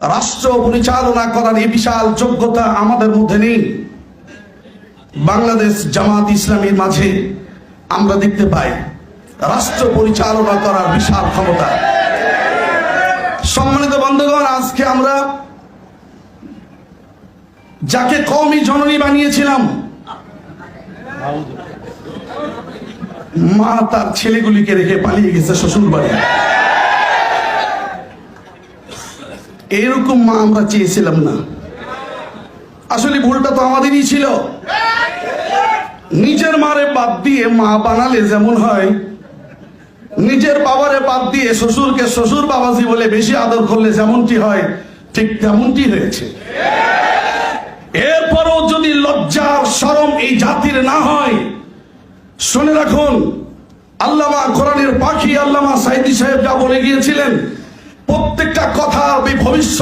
রাষ্ট্র পরিচালনা করার এই বিশাল যোগ্যতা আমাদের মধ্যে নেই। বাংলাদেশ জামাত ইসলামীর মাঝে আমরা দেখতে পাই রাষ্ট্র পরিচালনা করার বিশাল ক্ষমতা। সম্মানিত বন্ধুগণ, আজকে আমরা যাকে কওমি জননী বানিয়েছিলাম, মা তার ছেলেগুলিকে রেখে পালিয়ে গেছে শ্বশুর বাড়ি। এরকম মা আমরা চেয়েছিলাম না। আসলে ভুলটা তো আমাদেরই ছিল। নিজের মারে বাদ দিয়ে মা বানালে যেমন হয়, নিজের বাবারে বাদ দিয়ে শ্বশুরকে শ্বশুর বাবাজি বলে বেশি আদর করলে যেমনটি হয়, ঠিক তেমনটি হয়েছে। এরপরও যদি লজ্জা শরম এই জাতির না হয়, শুনে রাখুন, আল্লামা কোরআনের পাখি আল্লামা সাঈদী সাহেব যা বলে গিয়েছিলেন, প্রত্যেকটা কথা ভবিষ্যৎ